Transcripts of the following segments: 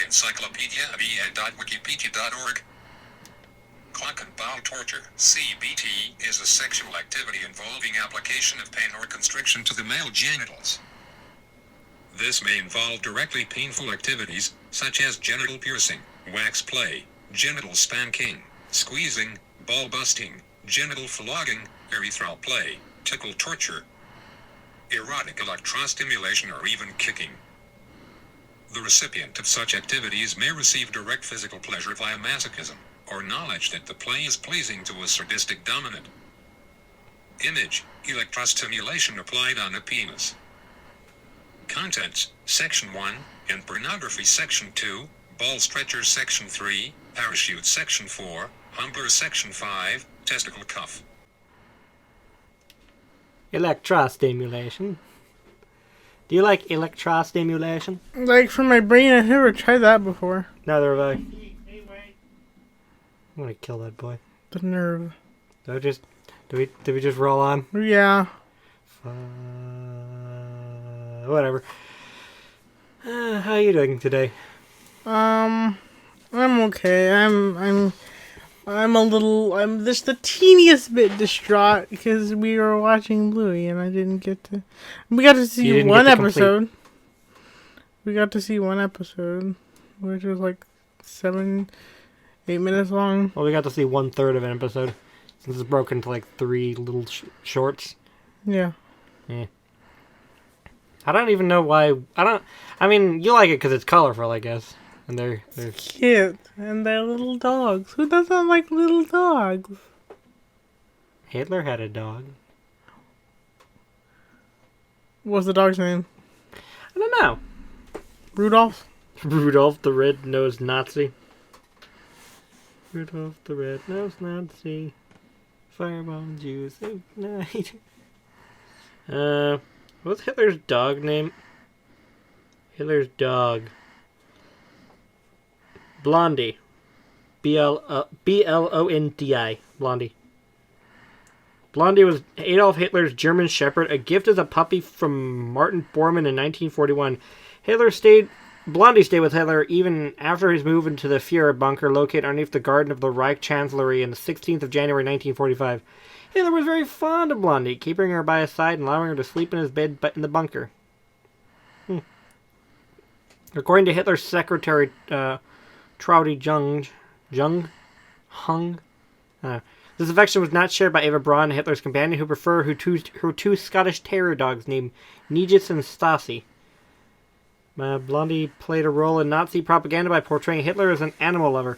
Encyclopedia via.wikipedia.org. Clock-and-bow torture, CBT, is a sexual activity involving application of pain or constriction to the male genitals. This may involve directly painful activities, such as genital piercing, wax play, genital spanking, squeezing, ball busting, genital flogging, urethral play, tickle torture, erotic electrostimulation, or even kicking. The recipient of such activities may receive direct physical pleasure via masochism, or knowledge that the play is pleasing to a sadistic dominant. Image: electrostimulation applied on a penis. Contents: Section 1, and pornography Section 2, ball stretchers Section 3, parachute Section 4, humbler Section 5, testicle cuff. Electrostimulation. Do you like electrostimulation? Like, for my brain, I've never tried that before. Neither have I. I'm gonna kill that boy. The nerve. Did we just roll on? Yeah. Whatever. How are you doing today? I'm okay. I'm just the teeniest bit distraught because we were watching Bluey and I didn't get to. We got to see one episode. We got to see one episode, which was like 7-8 minutes long. Well, we got to see 1/3 of an episode since it's broken into like 3 little shorts. Yeah. Yeah. I don't even know why. I mean, you like it because it's colorful, I guess. And they're cute. And they're little dogs. Who doesn't like little dogs? Hitler had a dog. What's the dog's name? I don't know. Rudolph? Rudolph the Red-Nosed Nazi. Rudolph the Red-Nosed Nazi. Firebomb Jews ignite. What's Hitler's dog name? Hitler's dog. Blondie. B-L-O-N-D-I. Blondie. Blondie was Adolf Hitler's German Shepherd, a gift as a puppy from Martin Bormann in 1941. Blondie stayed with Hitler even after his move into the Führer bunker located underneath the garden of the Reich Chancellery on the 16th of January 1945. Hitler was very fond of Blondie, keeping her by his side and allowing her to sleep in his bed in the bunker. According to Hitler's secretary, Traudi Hung. This affection was not shared by Eva Braun, Hitler's companion, who preferred her two Scottish Terrier dogs named Nijis and Stasi. Blondie played a role in Nazi propaganda by portraying Hitler as an animal lover.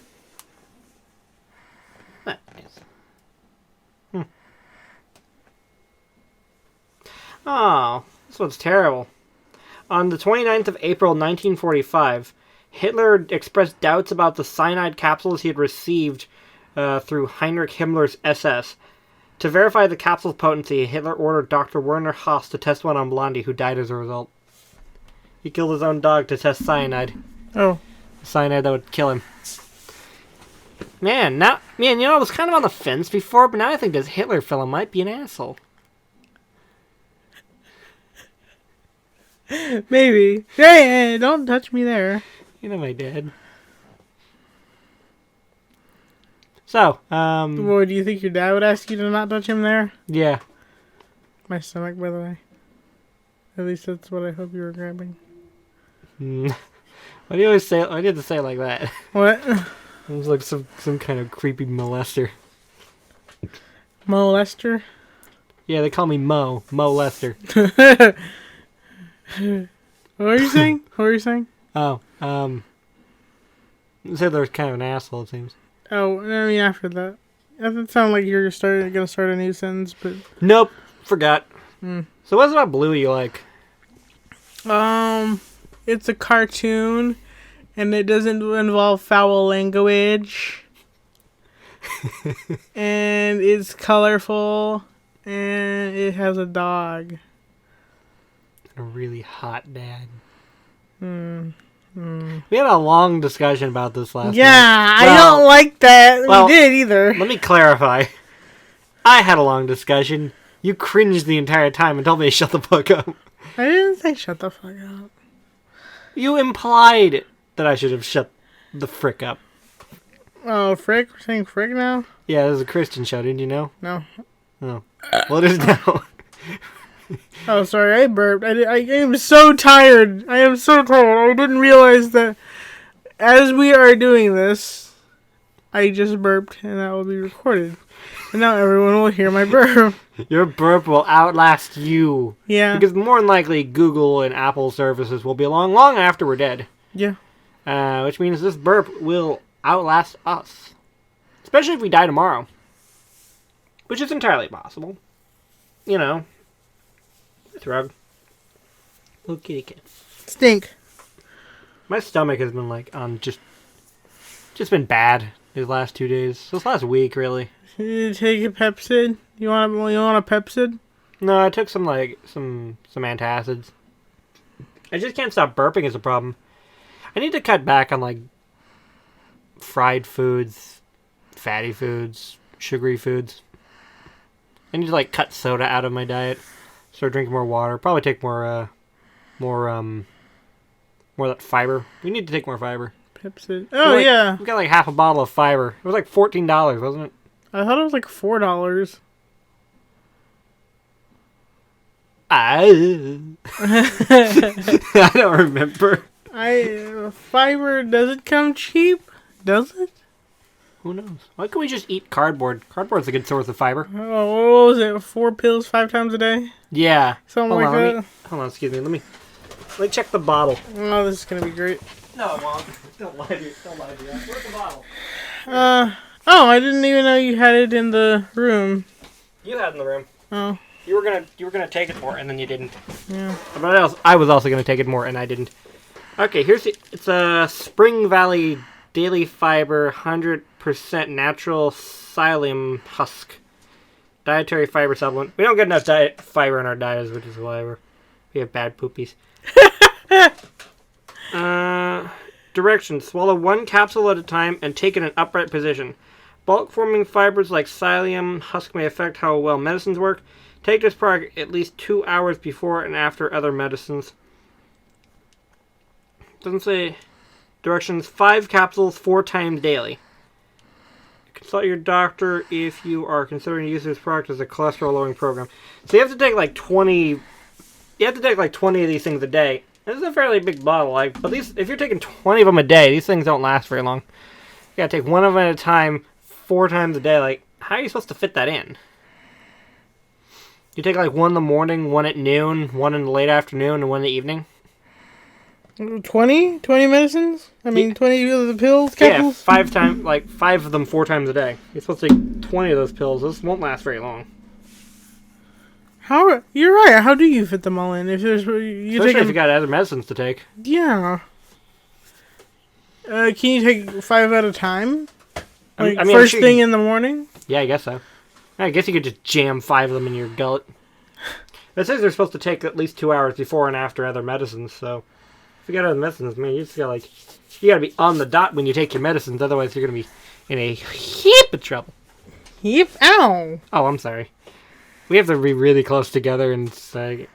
Nice. Oh, this one's terrible. On the 29th of April 1945, Hitler expressed doubts about the cyanide capsules he had received through Heinrich Himmler's SS. To verify the capsule's potency, Hitler ordered Dr. Werner Haas to test one on Blondie, who died as a result. He killed his own dog to test cyanide. Oh. Cyanide that would kill him. Man, I was kind of on the fence before, but now I think this Hitler fella might be an asshole. Maybe. Hey, don't touch me there. You know my dad. So, Well, do you think your dad would ask you to not touch him there? Yeah. My stomach, by the way. At least that's what I hope you were grabbing. Why do you always say it? I did to say it like that. What? It was like some kind of creepy molester. Molester? Yeah, they call me Mo Lester. What are you saying? Oh, Hitler's kind of an asshole, it seems. Oh, I mean, after that. It doesn't sound like you're gonna start a new sentence, but... Nope, forgot. So what's about Bluey you like? It's a cartoon, and it doesn't involve foul language. And it's colorful, and it has a dog. A really hot dad. We had a long discussion about this last night. I don't like that. We did either. Let me clarify. I had a long discussion. You cringed the entire time and told me to shut the fuck up. I didn't say shut the fuck up. You implied that I should have shut the frick up. Oh, frick? We're saying frick now? Yeah, this is a Christian show. Didn't you know? No. Oh. Well, it is now. Oh, sorry. I burped. I am so tired. I am so tired. I didn't realize that as we are doing this, I just burped and that will be recorded. And now everyone will hear my burp. Your burp will outlast you. Yeah. Because more than likely, Google and Apple services will be along long after we're dead. Yeah. Which means this burp will outlast us. Especially if we die tomorrow. Which is entirely possible. You know. Thrug. Little kitty cat. Stink. My stomach has been like on just been bad these last 2 days. This last week, really. You take a Pepsid? You want a Pepsid? No, I took some antacids. I just can't stop burping is a problem. I need to cut back on like fried foods, fatty foods, sugary foods. I need to like cut soda out of my diet. Start drinking more water. Probably take more of that fiber. We need to take more fiber. Pepsid. Oh, like, yeah. We got like half a bottle of fiber. It was like $14, wasn't it? I thought it was like $4. I don't remember. Fiber doesn't come cheap, does it? Who knows? Why can't we just eat cardboard? Cardboard's a good source of fiber. Oh, what was it? 4 pills 5 times a day? Yeah. Something like that? Hold on, excuse me. Let me check the bottle. Oh, this is going to be great. No, it won't. Don't lie to you. Where's the bottle? Oh, I didn't even know you had it in the room. You had it in the room. Oh. You were gonna take it more, and then you didn't. Yeah. But I was also gonna take it more, and I didn't. Okay, it's a Spring Valley Daily Fiber 100% natural psyllium husk dietary fiber supplement. We don't get enough diet fiber in our diets, which is why we have bad poopies. Directions: swallow 1 capsule at a time and take in an upright position. Bulk forming fibers like psyllium husk may affect how well medicines work. Take this product at least 2 hours before and after other medicines. Doesn't say directions. 5 capsules 4 times daily. Consult your doctor if you are considering the use of this product as a cholesterol lowering program. So you have to take like 20. You have to take like 20 of these things a day. This is a fairly big bottle, but if you're taking 20 of them a day, these things don't last very long. You gotta take one of them at a time, 4 times a day. Like, how are you supposed to fit that in? You take like 1 in the morning, 1 at noon, 1 in the late afternoon, and 1 in the evening. 20 medicines? I mean, 20 of the pills, capsules? Yeah, 5 of them 4 times a day. You're supposed to take 20 of those pills. This won't last very long. You're right. How do you fit them all in? Especially if you got other medicines to take. Yeah. Can you take 5 at a time? Like, first thing in the morning? Yeah, I guess so. I guess you could just jam 5 of them in your gullet. It says they're supposed to take at least 2 hours before and after other medicines, so if you got other medicines, man, you gotta be on the dot when you take your medicines, otherwise you're gonna be in a heap of trouble. Heap? Ow! Oh, I'm sorry. We have to be really close together and say,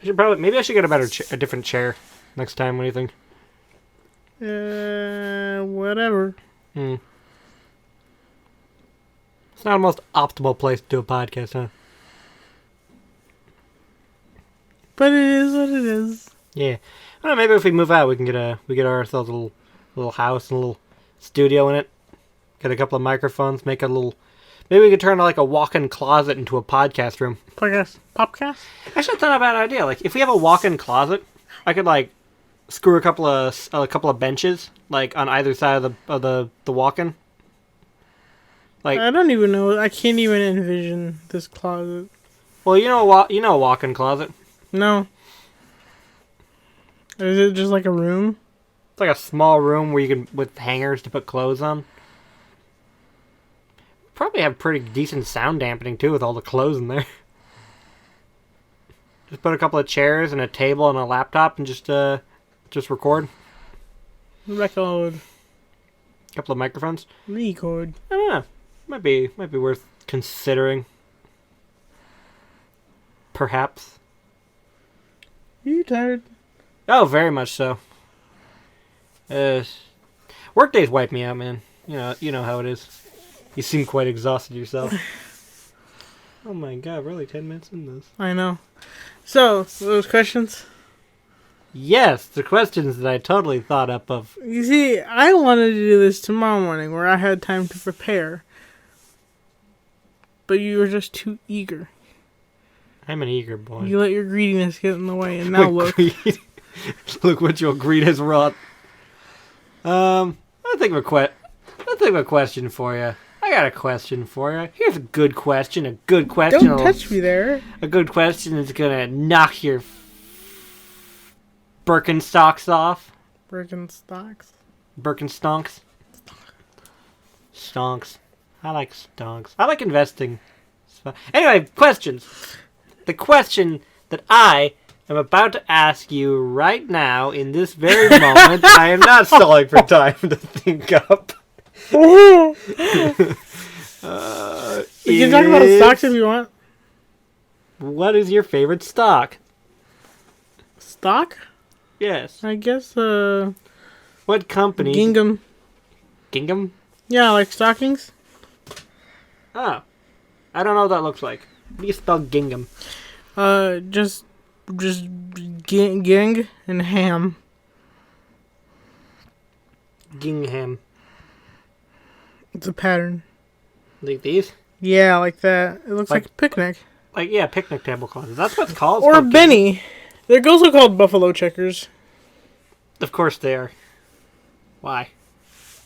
maybe I should get a different chair next time. What do you think? Whatever. It's not the most optimal place to do a podcast, huh? But it is what it is. Yeah. I don't know, maybe if we move out, we get ourselves a little house and a little studio in it. Get a couple of microphones, make a little. Maybe we could turn like a walk-in closet into a podcast room. Popcast? Actually, that's not a bad idea. Like, if we have a walk-in closet, I could like screw a couple of benches like on either side of the walk-in. Like, I don't even know. I can't even envision this closet. Well, you know a walk-in closet. No. Is it just like a room? It's like a small room where you can with hangers to put clothes on. Probably have pretty decent sound dampening too with all the clothes in there. Just put a couple of chairs and a table and a laptop and just record. Record. A couple of microphones. Record. I don't know. Might be worth considering. Perhaps. You tired? Oh, very much so. Workdays wipe me out, man. You know how it is. You seem quite exhausted yourself. Oh my god, we're like 10 minutes in this. I know. So, those questions? Yes, the questions that I totally thought up of. You see, I wanted to do this tomorrow morning where I had time to prepare. But you were just too eager. I'm an eager boy. You let your greediness get in the way, and now look. Look what your greed has wrought. I think of a question for you. I got a question for you. Here's a good question. A good question. Don't touch me there. A good question is gonna knock your Birkenstocks off. Birkenstocks. Birkenstonks. Stonks. I like stonks. I like investing. Anyway, questions. The question that I am about to ask you right now, in this very moment, I am not stalling for time to think up. You can talk about stocks if you want. What is your favorite stock? Stock? Yes. I guess, What company? Gingham. Gingham? Yeah, like stockings. Oh. I don't know what that looks like. How do you spell gingham? Just ging and ham. Gingham. It's a pattern. Like these? Yeah, like that. It looks like a picnic. Like, yeah, picnic tablecloths. That's what it's called. Or Benny. They're also called buffalo checkers. Of course they are. Why?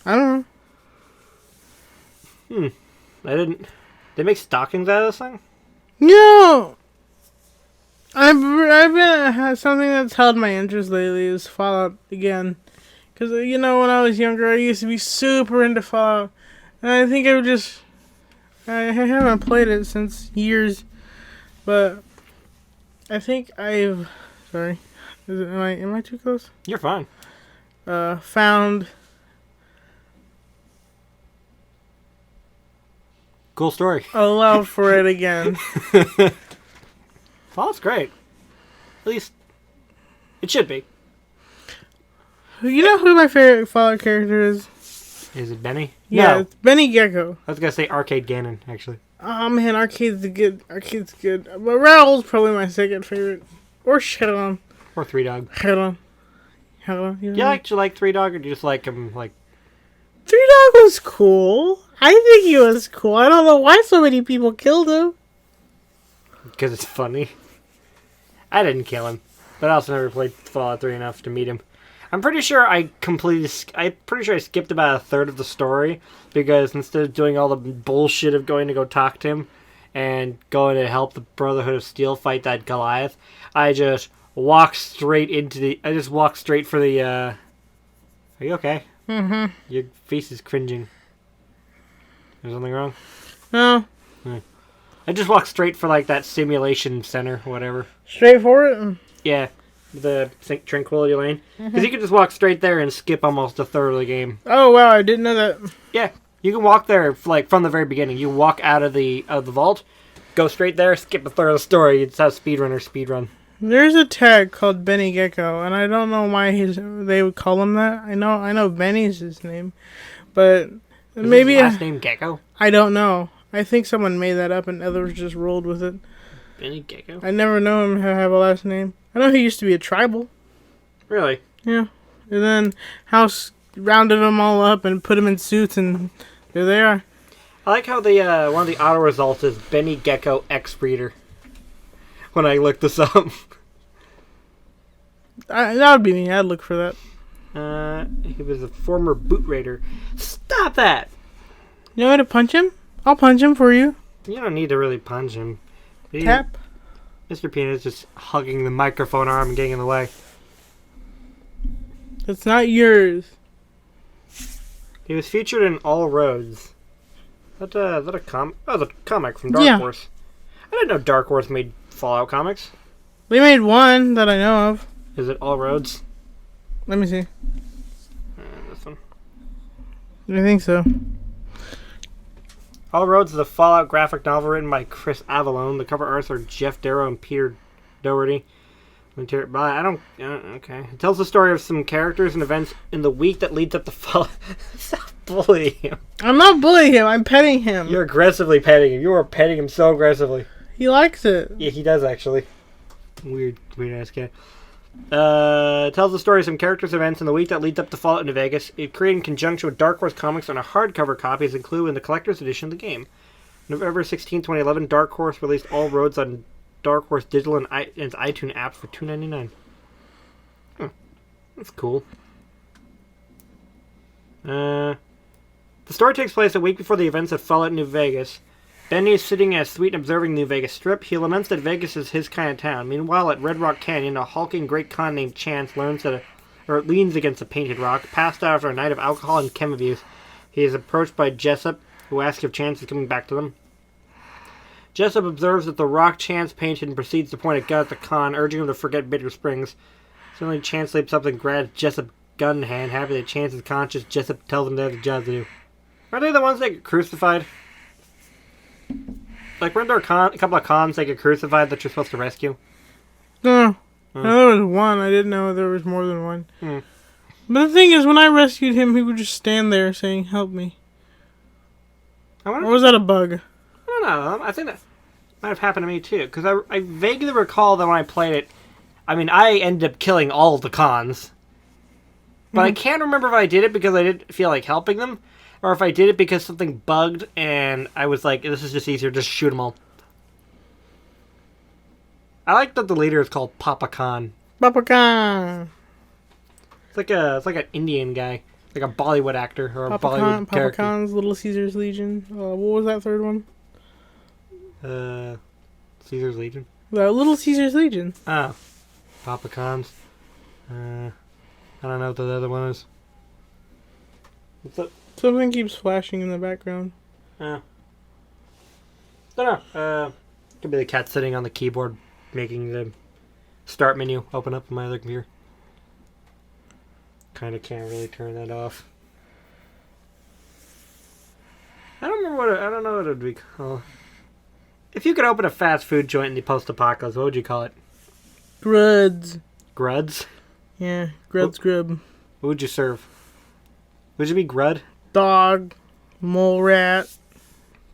I don't know. I didn't... They make stockings out of this thing? No! I've been something that's held my interest lately is Fallout again. Because, when I was younger, I used to be super into Fallout. And I think I haven't played it since years. But I think sorry. Am I too close? You're fine. Found... Cool story. a love for it again. Fallout's great. At least, it should be. You know who my favorite Fallout character is? Is it Benny? Yeah, No. it's Benny Gecko. I was going to say Arcade Gannon, actually. Oh man, Arcade's good. But Raoul's probably my second favorite. Or Shadow. Or Three Dog. Shadow. Do you like Three Dog, or do you just like him, like... Three Dog was cool. I think he was cool. I don't know why so many people killed him. Because it's funny. I didn't kill him, but I also never played Fallout 3 enough to meet him. I'm pretty sure I skipped about a third of the story, because instead of doing all the bullshit of going to go talk to him and going to help the Brotherhood of Steel fight that Goliath, I just walked straight for the, Are you okay? Mm-hmm. Your face is cringing. Is something wrong? No. I just walked straight for, like, that simulation center, whatever. Straight for it? Yeah. The Tranquility Lane. Because you can just walk straight there and skip almost a third of the game. Oh, wow, I didn't know that. Yeah. You can walk there, like, from the very beginning. You walk out of the vault, go straight there, skip a third of the story. It's how speedrunners speedrun. There's a tag called Benny Gecko, and I don't know why they would call him that. I know Benny's his name, but maybe his last name Gecko? I don't know. I think someone made that up and others just rolled with it. Benny Gecko? I never know him to have a last name. I know he used to be a tribal. Really? Yeah. And then House rounded them all up and put them in suits, and there they are. I like how the one of the auto results is Benny Gecko X-Breeder. When I looked this up. That would be me. I'd look for that. He was a former boot raider. Stop that! You want me to punch him? I'll punch him for you. You don't need to really punch him. Tap. Mr. Peanut is just hugging the microphone arm and getting in the way. It's not yours. He was featured in All Roads. Is that a comic? Oh, the comic from Dark Horse. I didn't know Dark Horse made Fallout comics. They made one that I know of. Is it All Roads? Let me see. This one. I think so. All Roads is a Fallout graphic novel written by Chris Avellone. The cover artists are Jeff Darrow and Peter Doherty. I don't. Okay. It tells the story of some characters and events in the week that leads up to fall. Stop bullying him. I'm not bullying him. I'm petting him. You're aggressively petting him. You are petting him so aggressively. He likes it. Yeah, he does actually. Weird ass cat. It tells the story of some characters' events in the week that leads up to Fallout New Vegas. It created in conjunction with Dark Horse Comics on a hardcover copy is included in the collector's edition of the game. November 16, 2011, Dark Horse released All Roads on Dark Horse Digital and its iTunes app for $2.99. That's cool. The story takes place a week before the events of Fallout New Vegas. Benny is sitting at a suite and observing New Vegas Strip. He laments that Vegas is his kind of town. Meanwhile, at Red Rock Canyon, a hulking great con named Chance leans against a painted rock. Passed out after a night of alcohol and chem abuse, he is approached by Jessup, who asks if Chance is coming back to them. Jessup observes that the rock Chance painted and proceeds to point a gun at the con, urging him to forget Bitter Springs. Suddenly, Chance leaps up and grabs Jessup's gun in hand. Happy that Chance is conscious, Jessup tells him they have a job to do. Are they the ones that get crucified? Like, weren't there a couple of cons that get crucified that you're supposed to rescue? No. No, there was one. I didn't know there was more than one. Hmm. But the thing is, when I rescued him, he would just stand there saying, "Help me." Or was that a bug? I don't know. I think that might have happened to me too. Because I vaguely recall that when I played it, I mean, I ended up killing all the cons. But I can't remember if I did it because I didn't feel like helping them, or if I did it because something bugged and I was like, this is just easier, just shoot them all. I like that the leader is called Papa Khan. Papa Khan. It's like an Indian guy. Like a Bollywood actor or a Papa Bollywood Khan, character. Papa Khan's Little Caesar's Legion. What was that third one? Caesar's Legion. The Little Caesar's Legion. Oh. Papa Khan's. I don't know what the other one is. What's up? Something keeps flashing in the background. Don't know. Could be the cat sitting on the keyboard making the start menu open up on my other computer. Kind of can't really turn that off. I don't know what it would be called. If you could open a fast food joint in the post-apocalypse, what would you call it? Gruds. Gruds? Yeah, Grud's Grub. What would you serve? Would you be Grud? Dog, mole rat,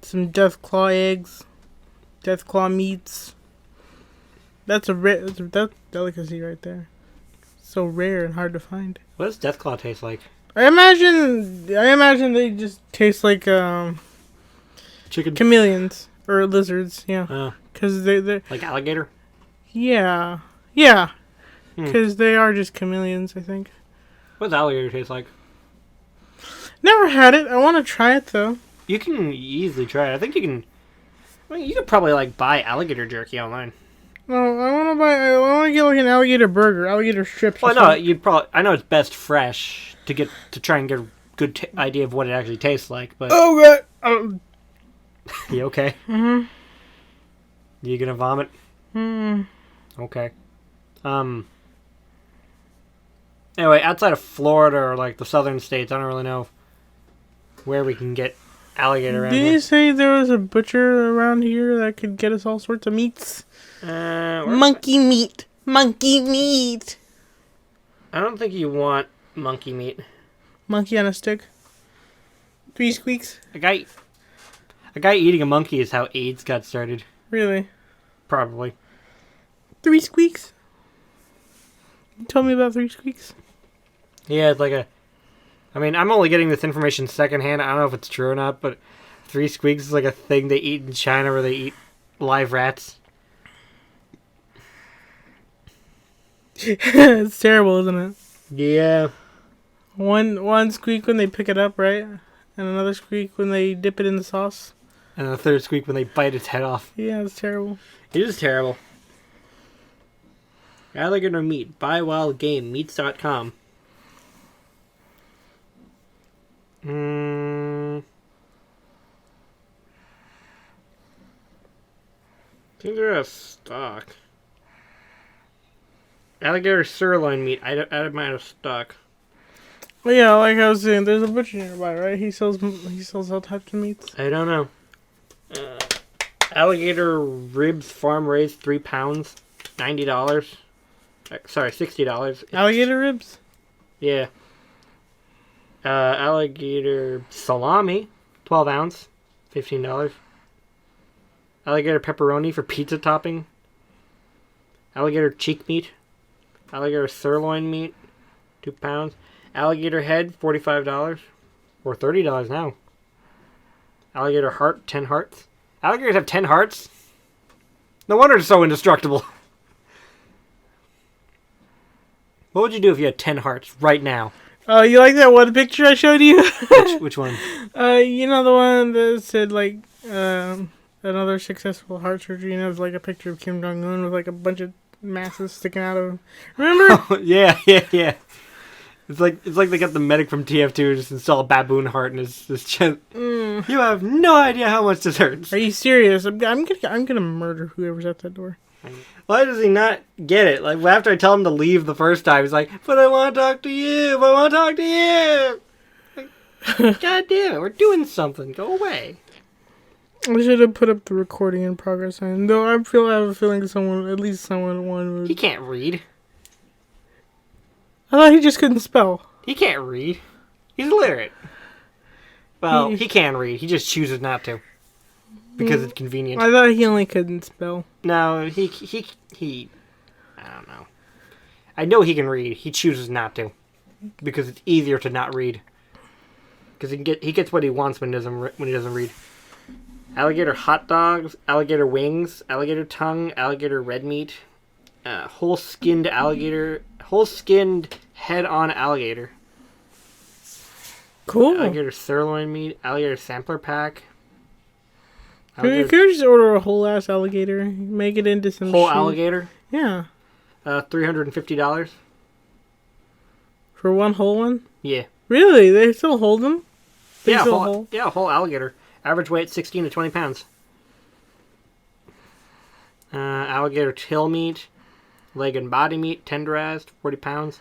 some Deathclaw eggs, Deathclaw meats. That's that's delicacy right there. So rare and hard to find. What does Deathclaw taste like? I imagine they just taste like Chicken? chameleons or lizards. Yeah, Oh, because they're like alligator? yeah. Because they are just chameleons, I think. What does alligator taste like? Never had it. I want to try it though. You can easily try it. I think you can... I mean, you could probably, like, buy alligator jerky online. No, I want to get like an alligator burger, alligator strips. Well, no, you'd probably... I know it's best fresh to try and get a good idea of what it actually tastes like, but... Oh, God. You okay? Mm-hmm. You gonna vomit? Mm. Okay. Anyway, outside of Florida or, like, the southern states, I don't really know where we can get alligator around Did here. you say there was a butcher around here that could get us all sorts of meats? Monkey meat. Monkey meat. I don't think you want monkey meat. Monkey on a stick. 3 squeaks. A guy eating a monkey is how AIDS got started. Really? Probably. 3 squeaks? Tell me about 3 squeaks. Yeah, it's like a... I mean, I'm only getting this information secondhand. I don't know if it's true or not, but 3 squeaks is like a thing they eat in China where they eat live rats. It's terrible, isn't it? Yeah. One squeak when they pick it up, right? And another squeak when they dip it in the sauce. And the third squeak when they bite its head off. Yeah, it's terrible. It is terrible. Alligator meat. Buy wild game. Meats.com. I think they're out of stock. Alligator sirloin meat. I have mine out of stock. Well, yeah, like I was saying, there's a butcher nearby, right? He sells all types of meats. I don't know. Alligator ribs farm raised 3 pounds, $90. Sorry, $60. Alligator ribs? Yeah. Alligator salami, 12 ounce, $15. Alligator pepperoni for pizza topping. Alligator cheek meat. Alligator sirloin meat, 2 pounds. Alligator head, $45. Or $30 now. Alligator heart, 10 hearts. Alligators have 10 hearts? No wonder they're so indestructible. What would you do if you had 10 hearts right now? Oh, you like that one picture I showed you? Which one? You know the one that said, like, another successful heart surgery, and it was like a picture of Kim Jong-un with, like, a bunch of masses sticking out of him. Remember? Yeah. It's like they got the medic from TF2 to just install a baboon heart in his chest. You have no idea how much this hurts. Are you serious? I'm gonna murder whoever's at that door. Why does he not get it? Like, after I tell him to leave the first time, he's like, but I want to talk to you. I want to talk to you. Like, God damn it. We're doing something. Go away. I should have put up the recording in progress sign. Though I have a feeling at least someone would. He can't read. I thought he just couldn't spell. He can't read. He's illiterate. Well, he can read. He just chooses not to. Because it's convenient. I thought he only couldn't spell. No, he I don't know. I know he can read. He chooses not to. Because it's easier to not read. Because he gets what he wants when he doesn't read. Alligator hot dogs, alligator wings, alligator tongue, alligator red meat, whole skinned head-on alligator. Cool. Alligator sirloin meat, alligator sampler pack. Could you just order a whole ass alligator, make it into some whole alligator? Yeah. $350. For one whole one? Yeah. Really? They still hold them? Whole alligator. Average weight 16 to 20 pounds. Alligator tail meat, leg and body meat, tenderized, 40 pounds.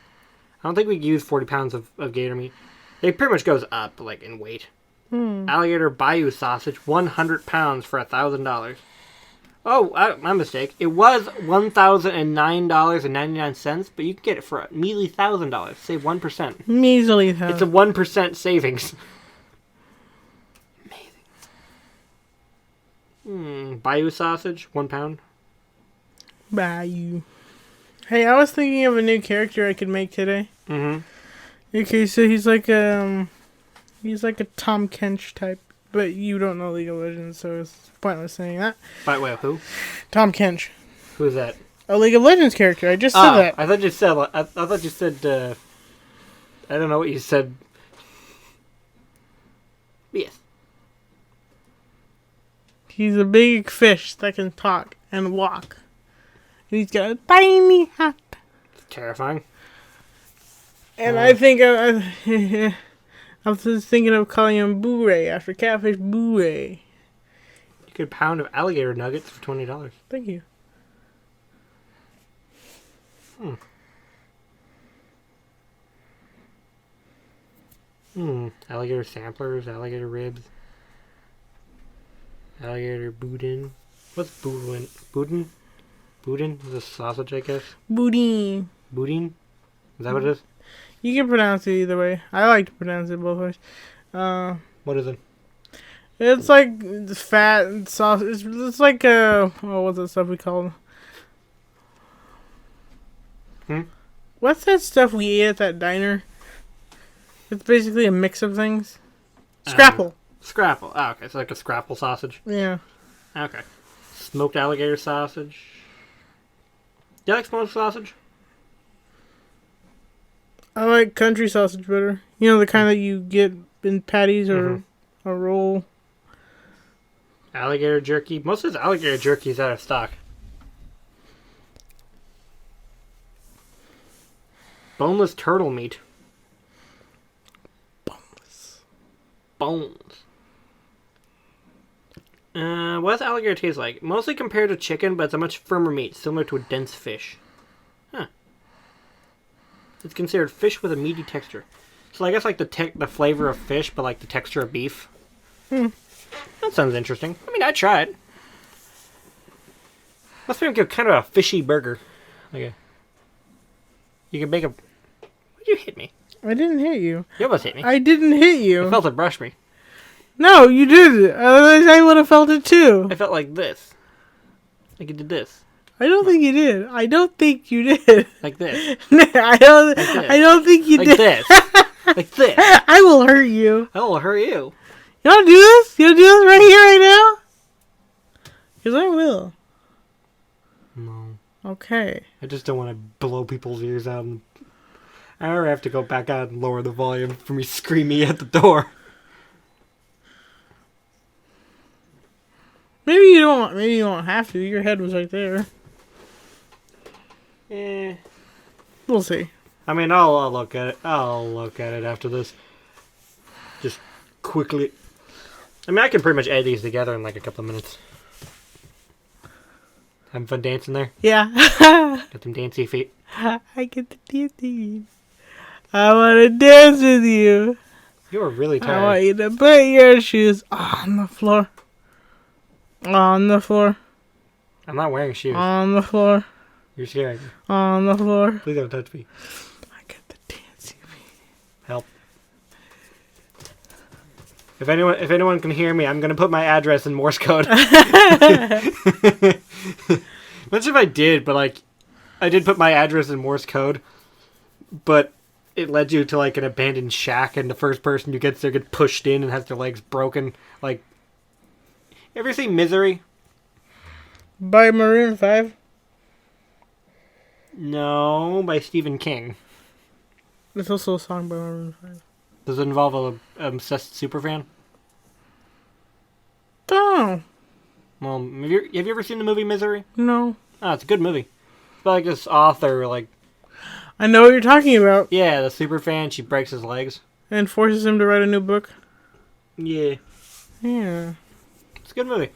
I don't think we use 40 pounds of gator meat. It pretty much goes up, like, in weight. Alligator bayou sausage, 100 pounds for $1,000. Oh, my mistake. It was $1,009.99, but you can get it for a measly $1,000. Save 1%. Measly It's a 1% savings. Amazing. Bayou sausage, 1 pound. Bayou. Hey, I was thinking of a new character I could make today. Okay, so he's like a Tom Kench type, but you don't know League of Legends, so it's pointless saying that. Wait, who? Tom Kench. Who's that? A League of Legends character. I just said that. I thought you said. I thought you said. I don't know what you said. Yes. He's a big fish that can talk and walk. And he's got a tiny hat. It's terrifying. And I think I was just thinking of calling him Boo-Ray after Catfish Boo-Ray. You could pound of alligator nuggets for $20. Thank you. Alligator samplers, alligator ribs, alligator boudin. What's boudin? Boudin? Boudin is a sausage, I guess. Boudin. Boudin? Is that what it is? You can pronounce it either way. I like to pronounce it both ways. What is it? It's like fat and sausage. It's like what's that stuff we call? What's that stuff we eat at that diner? It's basically a mix of things. Scrapple. Scrapple. Oh, okay. It's like a scrapple sausage. Yeah. Okay. Smoked alligator sausage. Do you like smoked sausage? I like country sausage better. You know, the kind that you get in patties or a roll. Alligator jerky. Most of this alligator jerky is out of stock. Boneless turtle meat. Bones. What does alligator taste like? Mostly compared to chicken, but it's a much firmer meat, similar to a dense fish. Huh. It's considered fish with a meaty texture. So I guess like the flavor of fish, but like the texture of beef. That sounds interesting. I mean, I'd try it. Must be like kind of a fishy burger. Like You can make a... Why'd you hit me? I didn't hit you. You almost hit me. I didn't hit you. I felt it brush me. No, you didn't. Otherwise, I would have felt it too. I felt like this. Like you did this. I don't think you did. I don't think you did. Like this. I don't think you Like did. this. Like this. I will hurt you. I will hurt you. You want to do this? You want to do this right here, right now? Because I will. No. Okay. I just don't want to blow people's ears out. I have to go back out and lower the volume for me screaming at the door. Maybe you don't. Maybe you don't have to. Your head was right there. Eh. We'll see. I mean, I'll look at it. I'll look at it after this. Just quickly. I mean, I can pretty much edit these together in like a couple of minutes. Having fun dancing there? Yeah. Got them dancey feet. I get the dancing. I want to dance with you. You are really I tired. want you to put your shoes on the floor. On the floor. I'm not wearing shoes. On the floor. You're scaring me. On the floor. Please don't touch me. I get the dancing feet. Help. If anyone can hear me, I'm gonna put my address in Morse code. Imagine if I did, but like, I did put my address in Morse code, but it led you to like an abandoned shack, and the first person who gets there gets pushed in and has their legs broken. Like, ever seen Misery? By Maroon 5. No, by Stephen King. There's also a song by Maroon 5. Does it involve a obsessed superfan? Oh, Well, have you ever seen the movie Misery? no. Oh, it's a good movie. It's about like this author, like, I know what you're talking about. yeah, the superfan, she breaks his legs. And forces him to write a new book. Yeah. Yeah. It's a good movie.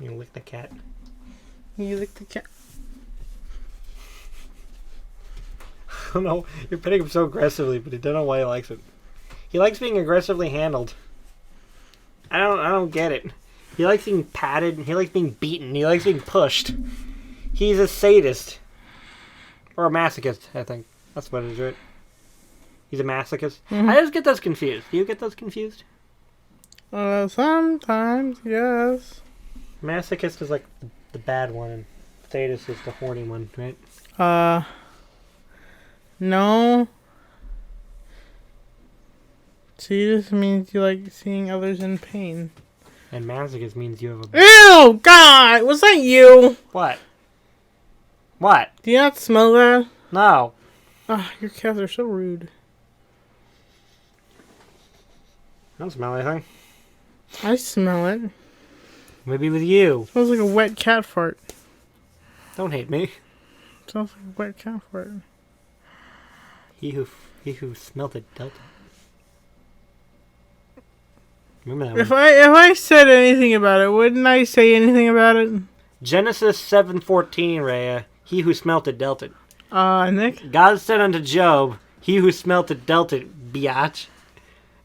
You lick the cat. You lick the cat. I don't know. You're petting him so aggressively, but I don't know why he likes it. He likes being aggressively handled. I don't get it. He likes being patted. He likes being beaten. He likes being pushed. He's a sadist. Or a masochist, I think. That's what it is, right? He's a masochist. Mhm. I just get those confused. Do you get those confused? Sometimes, yes. Masochist is like the bad one, and sadist is the horny one, right? No. See, this means you like seeing others in pain. And masochist means you have a... Ew, God, was that you? What? What? Do you not smell that? No. Ah, your cats are so rude. I don't smell anything. I smell it. Maybe with you. Smells like a wet cat fart. Don't hate me. Smells like a wet cat fart. He who smelt it dealt it. Remember that If one? I said anything about it, wouldn't I say anything about it? Genesis 7:14, Rhea. He who smelt it dealt it. Nick? God said unto Job, he who smelt it dealt it, biatch.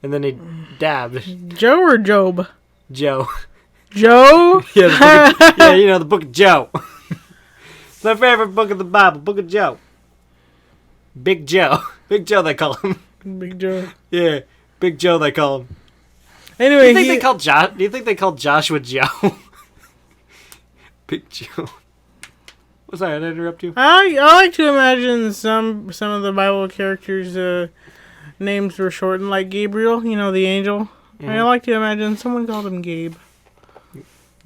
And then he dabbed. Joe or Job? Joe. Joe? Yeah, you know, the book of Joe. It's my favorite book of the Bible, Book of Joe. Big Joe. Big Joe, they call him. Big Joe. Yeah, Big Joe, they call him. Anyway, Do you think they called Joshua Joe? Big Joe. Oh, sorry, did I interrupt you? I like to imagine some of the Bible characters' names were shortened, like Gabriel, you know, the angel. Mhm. I like to imagine someone called him Gabe.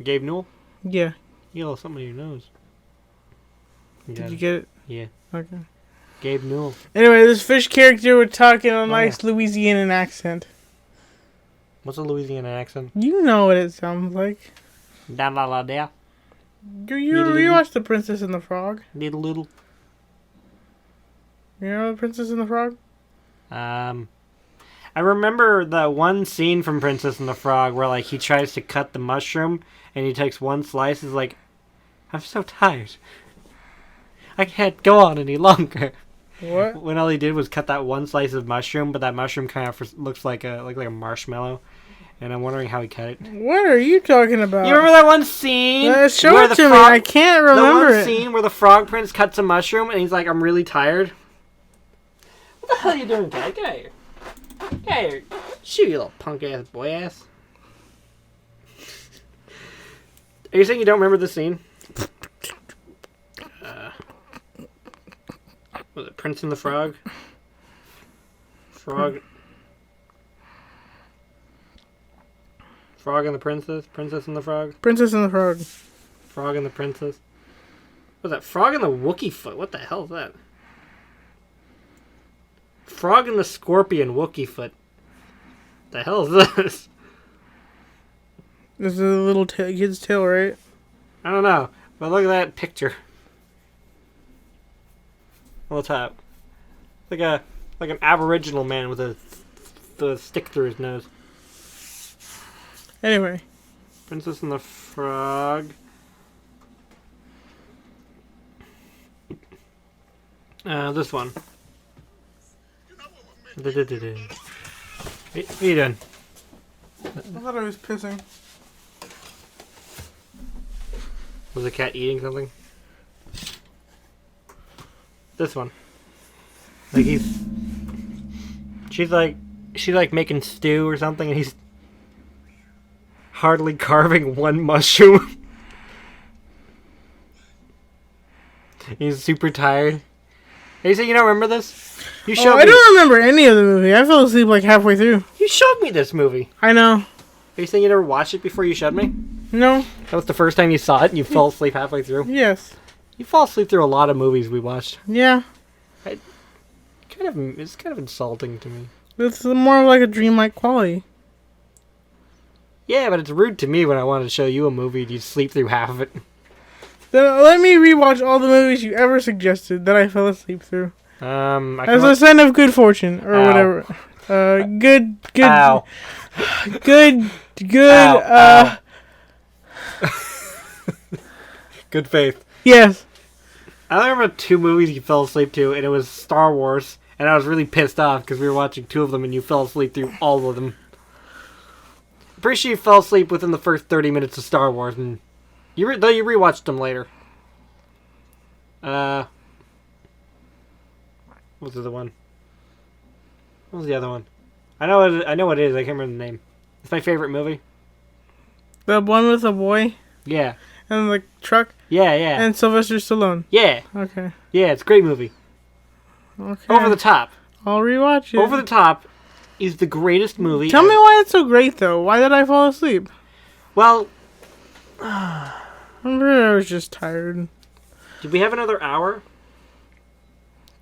Gabe Newell? Yeah. You got something in your nose. Did you get it? Yeah. Okay. Gabe Newell. Anyway, this fish character would talk in a Oh, nice Louisianan accent. What's a Louisiana accent? You know what it sounds like. Da la la da. You watched The Princess and the Frog? Little. You know The Princess and the Frog? I remember the one scene from Princess and the Frog where like he tries to cut the mushroom and he takes one slice. He's like, I'm so tired. I can't go on any longer. What? When all he did was cut that one slice of mushroom, but that mushroom kind of looks like a marshmallow, and I'm wondering how he cut it. What are you talking about? You remember that one scene? Show where it the to me. frog- I can't remember The one it. scene where the frog prince cuts a mushroom and he's like, I'm really tired. What the hell are you doing, cat? Get out of here. Get out of here. Shoot, you little punk ass boy ass. Are you saying you don't remember the scene? Was it Prince and the Frog? Frog and the Princess? Princess and the Frog? Princess and the Frog. Frog and the Princess? What was that? Frog and the Wookiee Foot? What the hell is that? Frog and the Scorpion Wookiee Foot. The hell is this? This is a little kid's tail, right? I don't know. But look at that picture. On the top. Like an aboriginal man with a stick through his nose. Anyway. Princess and the Frog. This one. What are you doing? I thought I was pissing. Was the cat eating something? This one. Like she's like making stew or something and he's hardly carving one mushroom. He's super tired. Hey, so you don't remember this? You showed me. I don't remember any of the movie. I fell asleep like halfway through. You showed me this movie. I know. Are you saying you never watched it before you showed me? No. That was the first time you saw it and you fell asleep halfway through? Yes. You fall asleep through a lot of movies we watched. Yeah. It's kind of insulting to me. It's more like a dreamlike quality. Yeah, but it's rude to me when I wanted to show you a movie and you sleep through half of it. Then let me rewatch all the movies you ever suggested that I fell asleep through. As a sign of good fortune or whatever. Good. Ow. Good. Ow. Good faith. Yes. I remember 2 movies you fell asleep to, and it was Star Wars, and I was really pissed off because we were watching 2 of them and you fell asleep through all of them. Pretty sure you fell asleep within the first 30 minutes of Star Wars, and you rewatched them later. What was the other one? What was the other one? I know what it is. I can't remember the name. It's my favorite movie. The one with the boy Yeah. and the truck Yeah. and Sylvester Stallone. Yeah. Okay. Yeah, it's a great movie. Okay. Over the Top. I'll rewatch it. Over the Top is the greatest movie. Tell me why it's so great, though. Why did I fall asleep? Well, I was just tired. did we have another hour?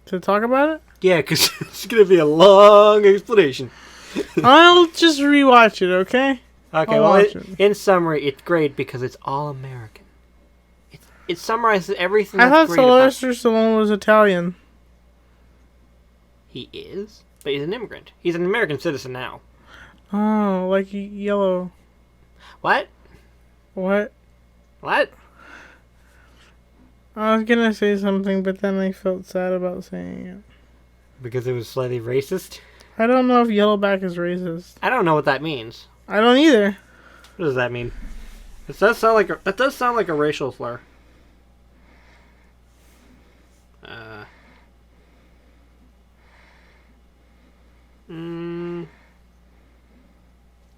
To talk about it? Yeah, because it's going to be a long explanation. I'll just rewatch it, okay? Okay, I'll well, watch it. in summary, it's great because it's all American. It summarizes everything I that's thought great about... Sylvester Stallone was Italian. He is, but he's an immigrant. He's an American citizen now. Oh, like yellow. What? What? What? I was gonna say something, but then I felt sad about saying it. Because it was slightly racist? I don't know if Yellowback is racist. I don't know what that means. I don't either. What does that mean? That does sound like a racial slur. A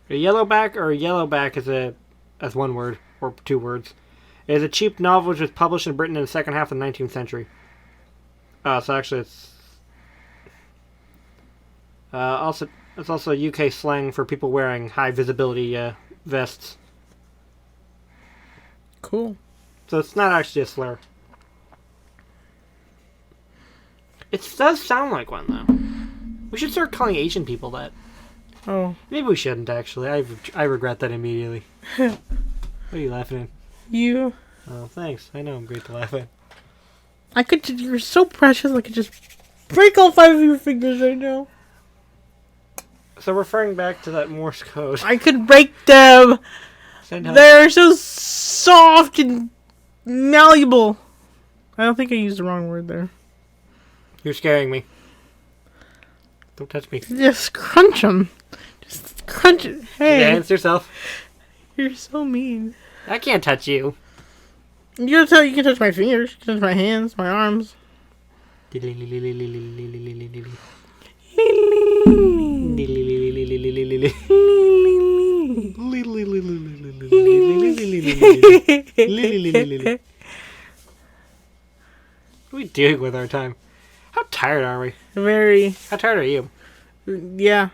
yellowback is one word or 2 words. It is a cheap novel which was published in Britain in the second half of the 19th century. So actually it's also UK slang for people wearing high visibility vests. Cool. So it's not actually a slur. It does sound like one though. We should start calling Asian people that. Oh. Maybe we shouldn't actually. I regret that immediately. What are you laughing at? You. Oh, thanks. I know I'm great to laugh at. You're so precious, I could just break all 5 of your fingers right now. So referring back to that Morse code. I could break them. Send They're so soft and malleable. I don't think I used the wrong word there. You're scaring me. Don't touch me. Just crunch them. Just Crunch it. Hey, Dance yourself. you're so mean. I can't touch you. You can touch my fingers. You can touch my hands, my arms. What are we doing with our time? How tired are we? Very. How tired are you? Yeah.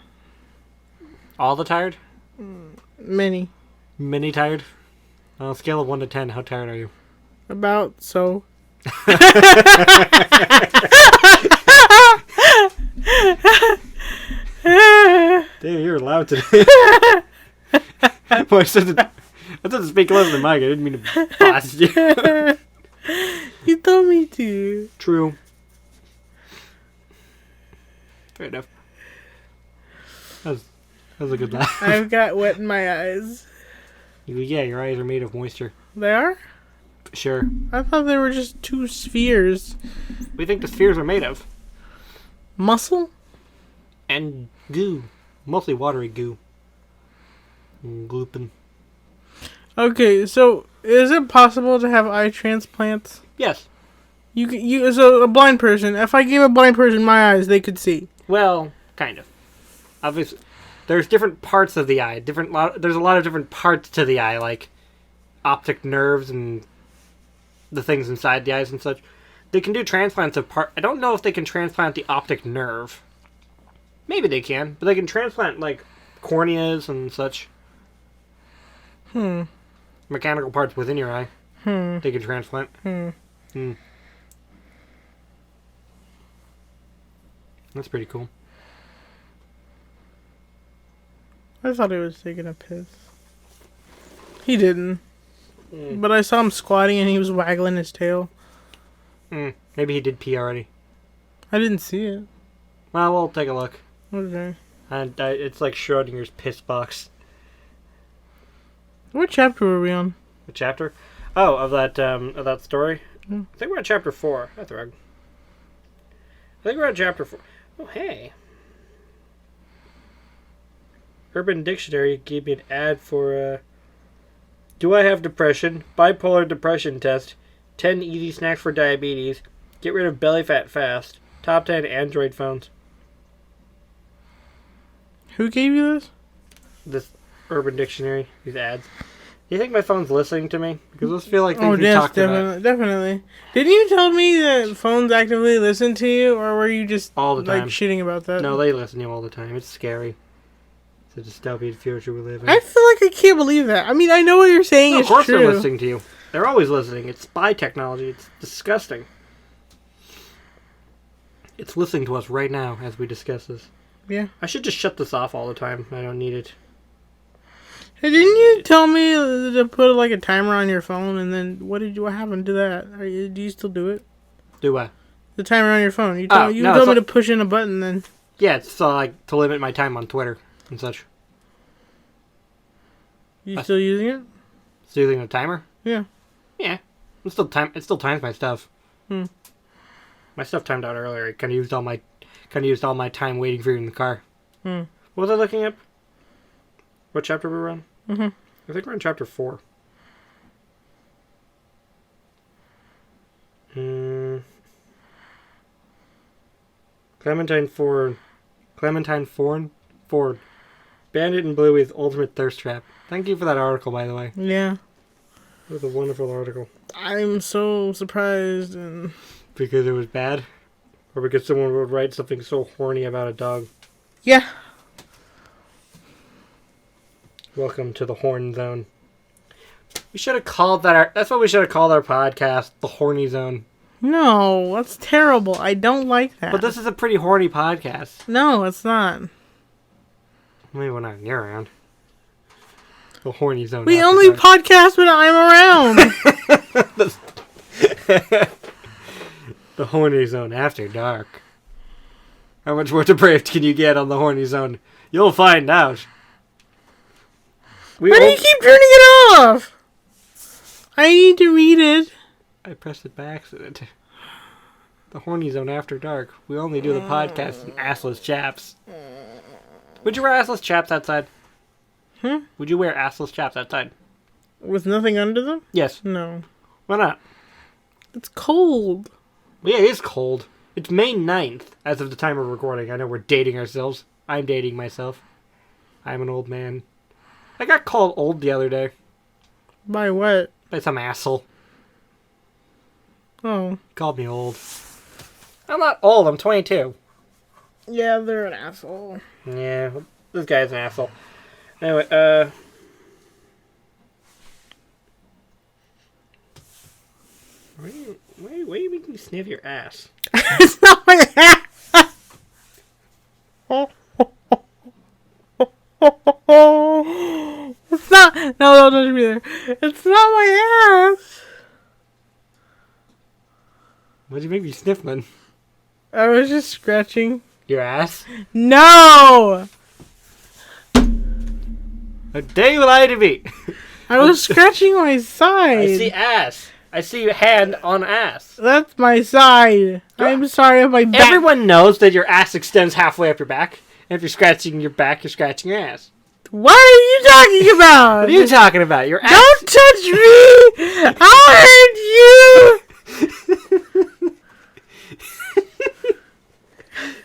All the tired? Many. Mini tired? On a scale of 1 to 10, how tired are you? About so. Damn, you're loud today. Boy, I said to speak close to the mic. I didn't mean to boss you. You told me to. True. Fair enough. That was a good laugh. I've got wet in my eyes. Yeah, your eyes are made of moisture. They are? Sure. I thought they were just two spheres. What do you think the spheres are made of? Muscle? And goo. Mostly watery goo. Glooping. Okay, so is it possible to have eye transplants? Yes. So a blind person, if I gave a blind person my eyes, they could see. Well, kind of. Obviously, there's different parts of the eye. There's a lot of different parts to the eye, like optic nerves and the things inside the eyes and such. They can do transplants of part. I don't know if they can transplant the optic nerve. Maybe they can, but they can transplant like corneas and such. Mechanical parts within your eye. They can transplant. That's pretty cool. I thought he was taking a piss. He didn't. But I saw him squatting and he was waggling his tail. Maybe he did pee already. I didn't see it. Well, we'll take a look. Okay. And it's like Schrodinger's piss box. What chapter were we on? The chapter? Oh, of that story? I think we're on chapter 4. That's right. I think we're on chapter 4. Oh, hey. Urban Dictionary gave me an ad for, do I have depression? Bipolar depression test. 10 easy snacks for diabetes. Get rid of belly fat fast. Top 10 Android phones. Who gave you this? This Urban Dictionary, these ads. Do you think my phone's listening to me? Because those feel like things we talked about. Definitely. Didn't you tell me that phones actively listen to you, or were you just All the time. like shitting about that? No, they listen to you all the time. It's scary. It's a dystopian future we live in. I feel like I can't believe that. I mean, I know what you're saying is Of course true. they're listening to you. They're always listening. It's spy technology. It's disgusting. It's listening to us right now as we discuss this. Yeah. I should just shut this off all the time. I don't need it. Hey, didn't you tell me to put like a timer on your phone, and then what happened to that? Do you still do it? Do what? The timer on your phone. You Oh, told no, me it's to push in a button then. Yeah, it's like to limit my time on Twitter and such. You still using it? So using a timer? Yeah. Yeah. It still times my stuff. My stuff timed out earlier. I kind of used all my time waiting for you in the car. What was I looking up? What chapter were we on? I think we're in chapter 4. Clementine Ford. Bandit and Bluey's Ultimate Thirst Trap. Thank you for that article, by the way. Yeah. It was a wonderful article. I'm so surprised and... Because it was bad? Or because someone would write something so horny about a dog? Yeah. Welcome to the Horn Zone. We should have called that that's what we should have called our podcast, The Horny Zone. No, that's terrible. I don't like that. But this is a pretty horny podcast. No, it's not. Maybe when I'm near around. The Horny Zone. We only podcast when I'm around. The Horny Zone after dark. How much more depraved can you get on the Horny Zone? You'll find out. Why do you keep turning it off? I need to read it. I pressed it by accident. The Horny Zone after dark. We only do the podcast in assless chaps. Would you wear assless chaps outside? Would you wear assless chaps outside? With nothing under them? Yes. No. Why not? It's cold. Well, yeah, it is cold. It's May 9th, as of the time of recording. I know we're dating ourselves. I'm dating myself. I'm an old man. I got called old the other day By what? by some asshole. Oh. He called me old. I'm not old, I'm 22. Yeah, they're an asshole. Yeah, this guy's an asshole. Anyway, why are you making me sniff your ass? It's not my ass! It's not. No, don't touch me there. It's not my ass. Why'd you make me sniff, man? I was just scratching. Your ass? No! How dare you lie to me? I was scratching my side. I see ass. I see your hand on ass. That's my side. I'm sorry if my back. Everyone knows that your ass extends halfway up your back. And if you're scratching your back, you're scratching your ass. What are you talking about? What are you talking about? Your ass. Don't touch me! I'll hurt you!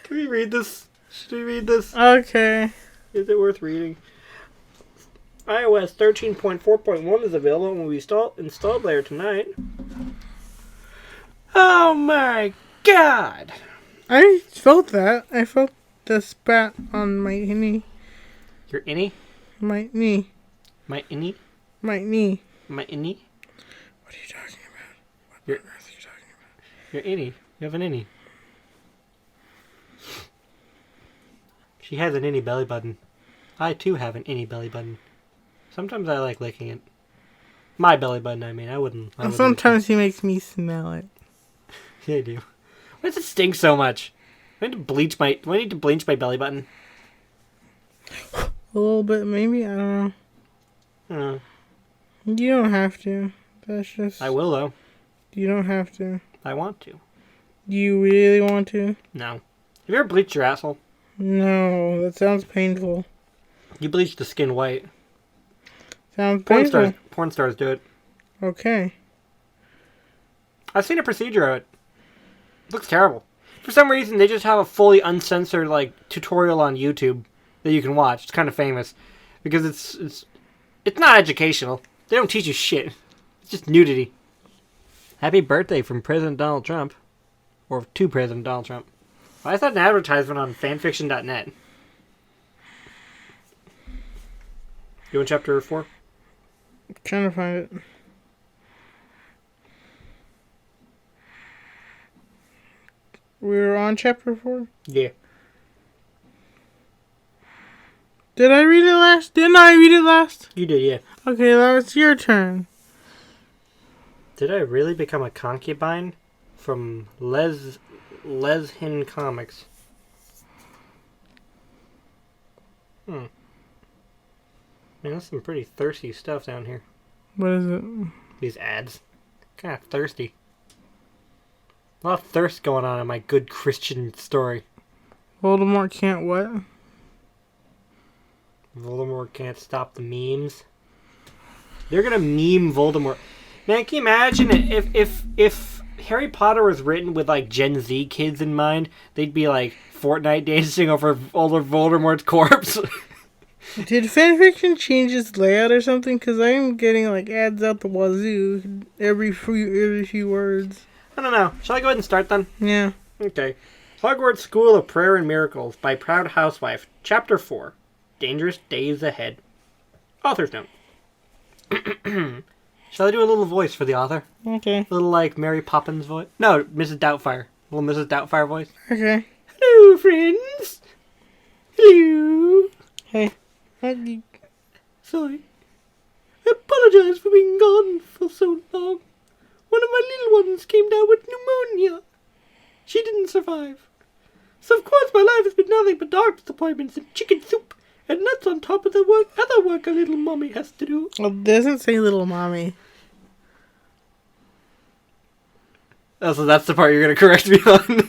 Can we read this? Should we read this? Okay. Is it worth reading? iOS 13.4.1 is available and will be installed later tonight. Oh my god! I felt that. I felt the spat on my knee. Your innie? My knee. My innie? My knee. My innie? What are you talking about? Your, What on earth are you talking about? your innie. You have an innie. She has an innie belly button. I too have an innie belly button. Sometimes I like licking it. My belly button, I mean. I wouldn't Sometimes he makes me smell it. Yeah, I do. Why does it stink so much? Do I need to bleach my belly button? A little bit, maybe? I don't know. I don't know. You don't have to. That's just... I will, though. You don't have to. I want to. Do you really want to? No. Have you ever bleached your asshole? No, that sounds painful. You bleach the skin white. Sounds painful. Porn stars do it. Okay. I've seen a procedure of it. It looks terrible. For some reason, they just have a fully uncensored tutorial on YouTube that you can watch. It's kind of famous because it's not educational. They don't teach you shit. It's just nudity. Happy birthday from President Donald Trump, or to President Donald Trump. I saw an advertisement on fanfiction.net. You in chapter 4? Trying to find it. We were on chapter 4? Yeah. Did I read it last? Didn't I read it last? You did, yeah. Okay, now it's your turn. Did I really become a concubine? From Leshin Comics. Man, that's some pretty thirsty stuff down here. What is it? These ads. Kind of thirsty. A lot of thirst going on in my good Christian story. Voldemort can't what? Voldemort can't stop the memes. They're gonna meme Voldemort. Man, can you imagine if Harry Potter was written with Gen Z kids in mind? They'd be Fortnite dancing over Voldemort's corpse. Did fanfiction change its layout or something? Because I'm getting ads out the wazoo every few words. I don't know. Shall I go ahead and start then? Yeah. Okay. Hogwarts School of Prayer and Miracles by Proud Housewife. Chapter 4. Dangerous Days Ahead. Author's note. Shall I do a little voice for the author? Okay. A little Mary Poppins voice? No, Mrs. Doubtfire. A little Mrs. Doubtfire voice. Okay. Hello, friends. Hello. Hey. Sorry. I apologize for being gone for so long. One of my little ones came down with pneumonia. She didn't survive. So of course my life has been nothing but doctor's appointments and chicken soup. And that's on top of the other work a little mommy has to do. Well, it doesn't say little mommy. Oh, so that's the part you're going to correct me on?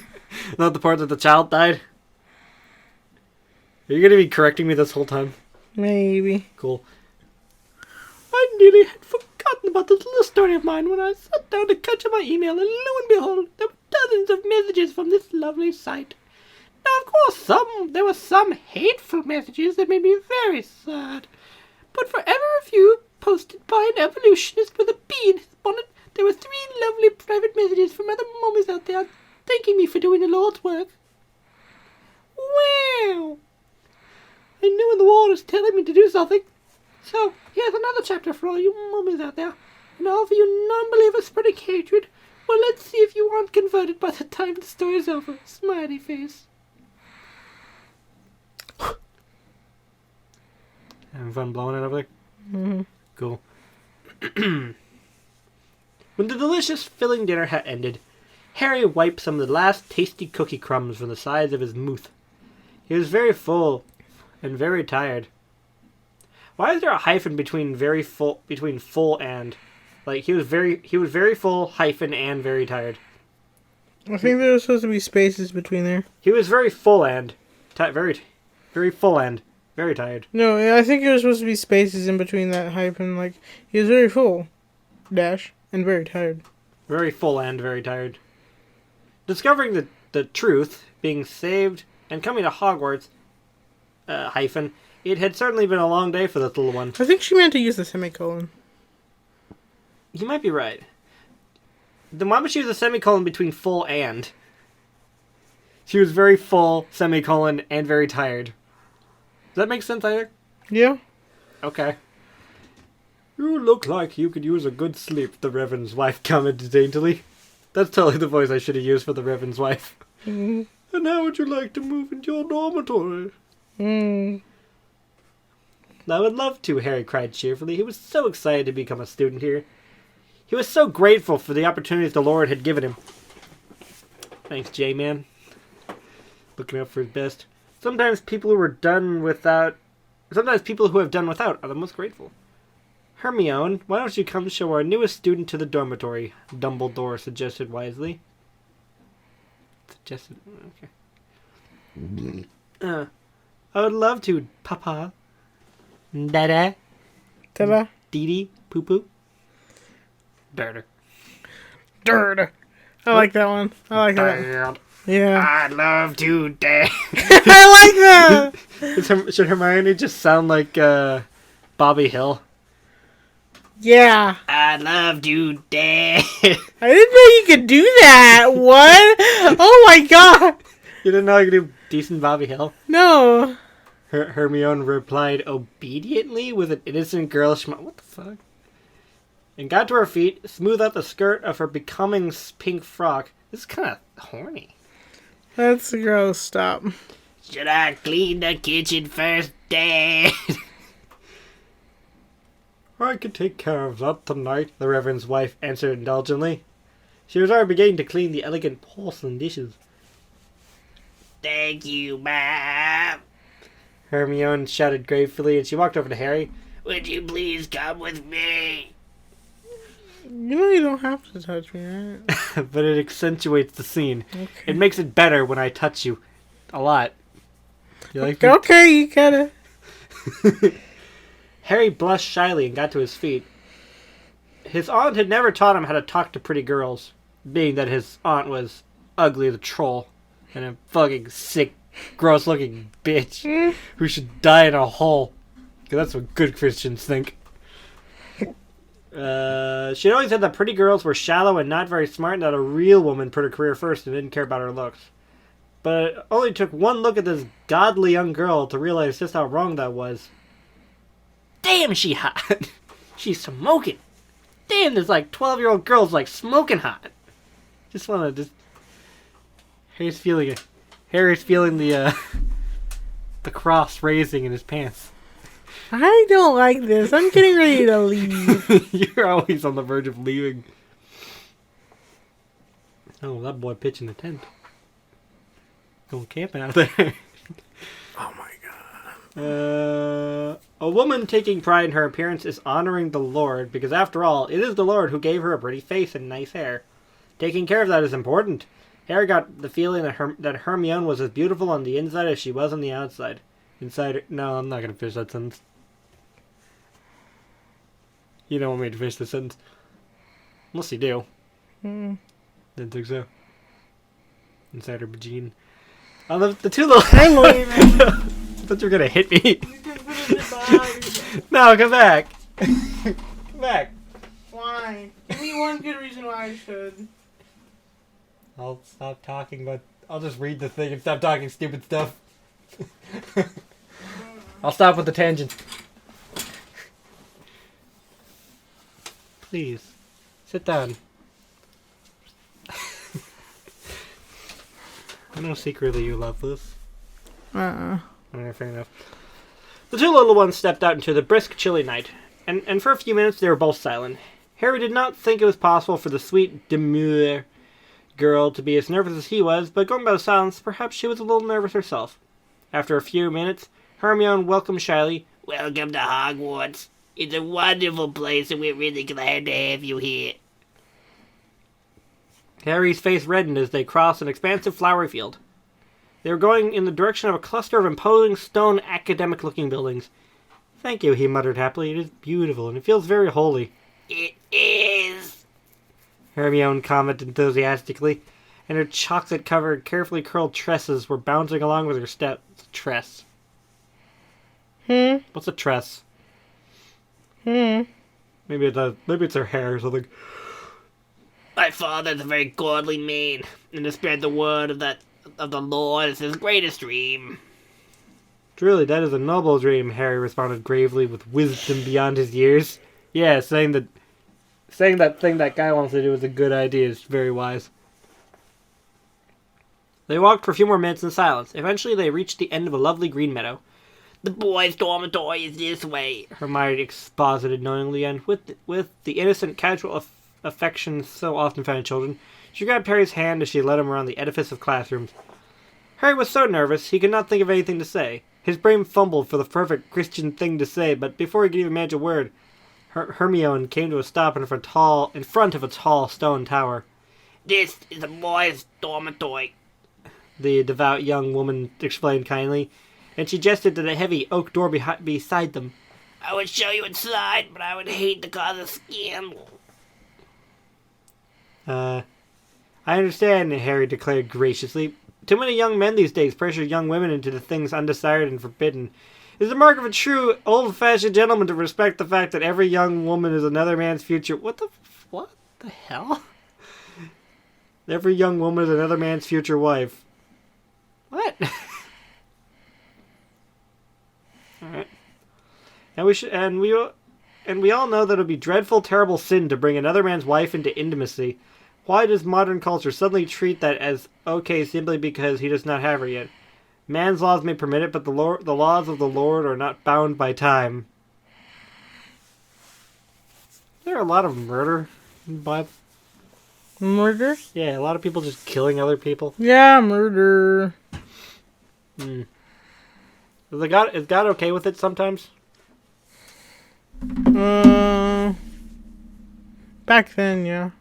Not the part that the child died? Are you going to be correcting me this whole time? Maybe. Cool. I nearly had forgotten about this little story of mine when I sat down to catch up my email, and lo and behold, there were dozens of messages from this lovely site. Now, of course, there were some hateful messages that made me very sad. But for ever a few posted by an evolutionist with a bee in his bonnet, there were 3 lovely private messages from other mummies out there thanking me for doing the Lord's work. Wow! I knew when the Lord was telling me to do something. So, here's another chapter for all you mummies out there, and all of you non-believers spreading hatred. Well, let's see if you aren't converted by the time the story's over. Smiley face. Having fun blowing it over there? Mm-hmm. Cool. When the delicious, filling dinner had ended, Harry wiped some of the last tasty cookie crumbs from the sides of his mouth. He was very full and very tired. Why is there a hyphen between full and? Like, he was very full, hyphen, and very tired. I think there was supposed to be spaces between there. He was very full and very full and very tired. No, I think there was supposed to be spaces in between that hyphen. Like, he was very full, dash, and very tired. Very full and very tired. Discovering the truth, being saved, and coming to Hogwarts, hyphen, it had certainly been a long day for this little one. I think she meant to use the semicolon. You might be right. Then why would she use a semicolon between full and? She was very full, semicolon, and very tired. Does that make sense either? Yeah. Okay. You look like you could use a good sleep, the Reverend's wife commented daintily. That's totally the voice I should have used for the Reverend's wife. Mm-hmm. And how would you like to move into your dormitory? I would love to, Harry cried cheerfully. He was so excited to become a student here. He was so grateful for the opportunities the Lord had given him. Thanks, J-Man. Looking out for his best. Sometimes people who have done without are the most grateful. Hermione, why don't you come show our newest student to the dormitory? Dumbledore suggested wisely. Okay. I would love to, Papa. Dada. Ta-da. Dee-dee. Poo-poo. Dirter. Dirt. I like that one. I like that. Yeah. I'd love to dance. I like that. Should Hermione just sound like Bobby Hill? Yeah. I'd love to dance. I didn't know you could do that. What? Oh my god. You didn't know you could do decent Bobby Hill? No. Hermione replied obediently with an innocent girlish smile. What the fuck? And got to her feet, smoothed out the skirt of her becoming pink frock. This is kind of horny. That's gross. Stop. Should I clean the kitchen first, Dad? I could take care of that tonight, the Reverend's wife answered indulgently. She was already beginning to clean the elegant porcelain dishes. Thank you, Mom. Hermione shouted gratefully, and she walked over to Harry. Would you please come with me? You know you don't have to touch me, right? But it accentuates the scene. Okay. It makes it better when I touch you. A lot. You like me? Okay, you gotta. Harry blushed shyly and got to his feet. His aunt had never taught him how to talk to pretty girls, being that his aunt was Ugly the Troll and a fucking sick, gross-looking bitch who should die in a hole. Because that's what good Christians think. She'd always said that pretty girls were shallow and not very smart, and that a real woman put her career first and didn't care about her looks. But it only took one look at this godly young girl to realize just how wrong that was. Damn, is she hot. She's smoking. Damn, there's like 12-year-old girls like smoking hot. Just wanna Harry's feeling it. Harry's feeling the cross raising in his pants. I don't like this. I'm getting ready to leave. You're always on the verge of leaving. Oh, that boy pitching the tent. Going camping out there. Oh my god. A woman taking pride in her appearance is honoring the Lord, because after all, it is the Lord who gave her a pretty face and nice hair. Taking care of that is important. Harry got the feeling that Hermione was as beautiful on the inside as she was on the outside. Inside. No, I'm not gonna finish that sentence. You don't want me to finish the sentence. Unless you do. Didn't think so. Insider Bajeen. The two little... I'm leaving. I thought you were gonna hit me. No, come back. Come back. Why? Give me one good reason why I should. I'll stop talking, but I'll just read the thing and stop talking stupid stuff. I'll stop with the tangent. Please, sit down. I know secretly you love this. Alright, fair enough. The two little ones stepped out into the brisk, chilly night, and for a few minutes they were both silent. Harry did not think it was possible for the sweet, demure girl to be as nervous as he was, but going by the silence, perhaps she was a little nervous herself. After a few minutes, Hermione welcomed shyly, "Welcome to Hogwarts. It's a wonderful place and we're really glad to have you here." Harry's face reddened as they crossed an expansive flowery field. They were going in the direction of a cluster of imposing stone academic-looking buildings. "Thank you," he muttered happily. "It is beautiful and it feels very holy." "It is," Hermione commented enthusiastically, and her chocolate-covered, carefully curled tresses were bouncing along with her steps. Tress. What's a tress? Maybe it's her hair or something. "My father's a very godly man, and to spread the word of the Lord is his greatest dream." "Truly, that is a noble dream," Harry responded gravely with wisdom beyond his years. Yeah, saying that thing that guy wants to do is a good idea is very wise. They walked for a few more minutes in silence. Eventually, they reached the end of a lovely green meadow. "The boys' dormitory is this way," Hermione exposited knowingly, and with the innocent, casual affection so often found in children, she grabbed Harry's hand as she led him around the edifice of classrooms. Harry was so nervous, he could not think of anything to say. His brain fumbled for the perfect Christian thing to say, but before he could even manage a word, Hermione came to a stop in front of a tall stone tower. "This is a boys' dormitory," the devout young woman explained kindly, and she gestured to the heavy oak door beside them. "I would show you inside, but I would hate to cause a scandal." I understand," Harry declared graciously. "Too many young men these days pressure young women into the things undesired and forbidden. It is the mark of a true, old-fashioned gentleman to respect the fact that every young woman is another man's future..." What the hell? "Every young woman is another man's future wife." What? Alright. And we all know that it would be dreadful, terrible sin to bring another man's wife into intimacy. Why does modern culture suddenly treat that as okay simply because he does not have her yet? Man's laws may permit it, but the laws of the Lord are not bound by time. There are a lot of murder in the Bible. Murder? Yeah, a lot of people just killing other people. Yeah, murder. Is God okay with it sometimes? Back then, yeah.